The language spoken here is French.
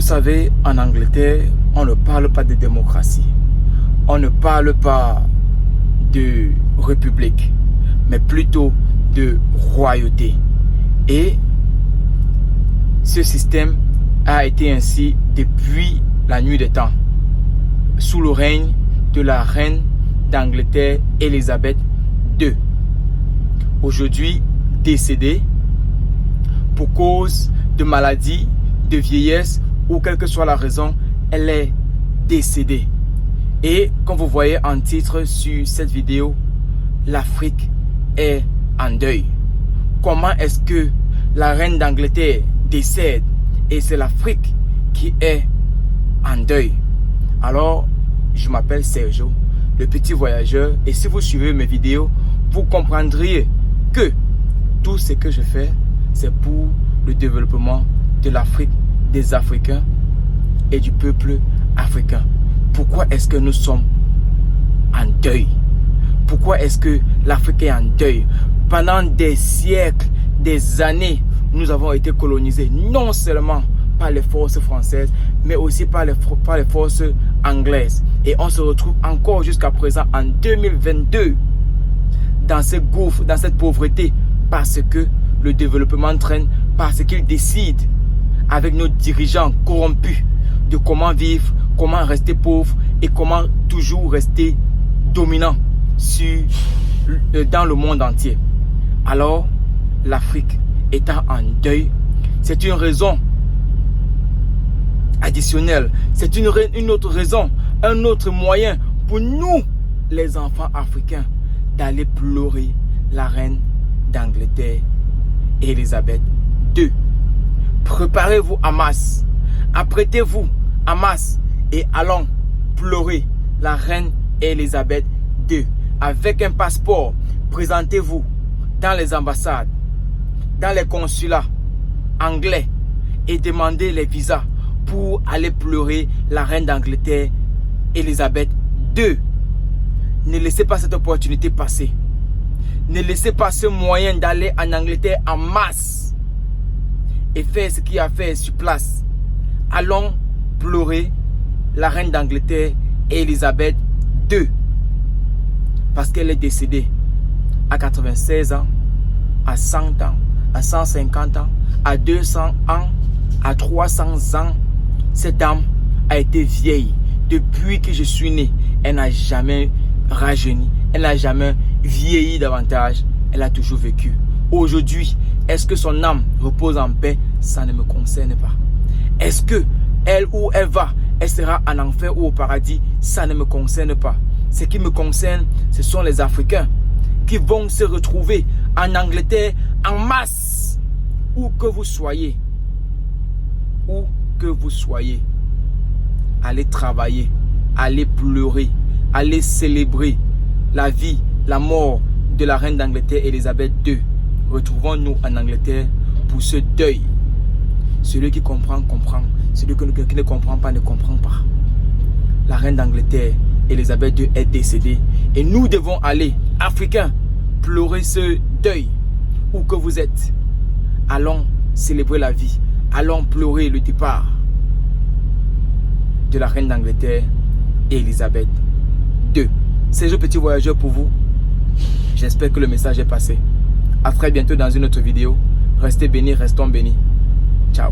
savez, en Angleterre, on ne parle pas de démocratie. On ne parle pas de république, mais plutôt de royauté. Et ce système a été ainsi depuis la nuit des temps, sous le règne de la reine d'Angleterre, Élisabeth II. Aujourd'hui décédée pour cause de maladie, de vieillesse ou quelle que soit la raison, elle est décédée. Et comme vous voyez en titre sur cette vidéo, l'Afrique est en deuil. Comment est-ce que la reine d'Angleterre décède et c'est l'Afrique qui est en deuil? Alors, je m'appelle Sergio, le petit voyageur, et si vous suivez mes vidéos, vous comprendriez que tout ce que je fais, c'est pour le développement de l'Afrique, des Africains et du peuple africain. Pourquoi est-ce que nous sommes en deuil? Pourquoi est-ce que l'Afrique est en deuil? Pendant des siècles, des années, nous avons été colonisés, non seulement par les forces françaises, mais aussi par les forces anglaises. Et on se retrouve encore jusqu'à présent, en 2022, dans ce gouffre, dans cette pauvreté, parce que le développement traîne, parce qu'ils décident, avec nos dirigeants corrompus, de comment vivre, comment rester pauvre et comment toujours rester dominant dans le monde entier. Alors, l'Afrique étant en deuil, c'est une raison additionnelle, c'est une autre raison, un autre moyen pour nous, les enfants africains, d'aller pleurer la reine d'Angleterre, Élisabeth II. Préparez-vous en masse, apprêtez-vous en masse et allons pleurer la reine Élisabeth II. Avec un passeport, présentez-vous dans les ambassades, dans les consulats anglais et demandez les visas pour aller pleurer la reine d'Angleterre, Élisabeth II. Ne laissez pas cette opportunité passer. Ne laissez pas ce moyen d'aller en Angleterre en masse et faire ce qu'il y a à faire sur place. Allons pleurer la reine d'Angleterre, Élisabeth II. Parce qu'elle est décédée à 96 ans, à 100 ans, à 150 ans, à 200 ans, à 300 ans. Cette dame a été vieille. Depuis que je suis né, elle n'a jamais rajeuni. Elle n'a jamais vieilli davantage. Elle a toujours vécu. Aujourd'hui, est-ce que son âme repose en paix? Ça ne me concerne pas. Est-ce que elle où elle va, elle sera en enfer ou au paradis? Ça ne me concerne pas. Ce qui me concerne, ce sont les Africains qui vont se retrouver en Angleterre en masse. Où que vous soyez. Où que vous soyez. Allez travailler, allez pleurer, allez célébrer la vie, la mort de la reine d'Angleterre, Élisabeth II. Retrouvons-nous en Angleterre pour ce deuil. Celui qui comprend, comprend. Celui qui ne comprend pas, ne comprend pas. La reine d'Angleterre, Élisabeth II, est décédée. Et nous devons aller, Africains, pleurer ce deuil. Où que vous êtes, allons célébrer la vie. Allons pleurer le départ de la reine d'Angleterre, Élisabeth II. C'est le petit voyageur pour vous. J'espère que le message est passé. À très bientôt dans une autre vidéo. Restez bénis, restons bénis. Ciao.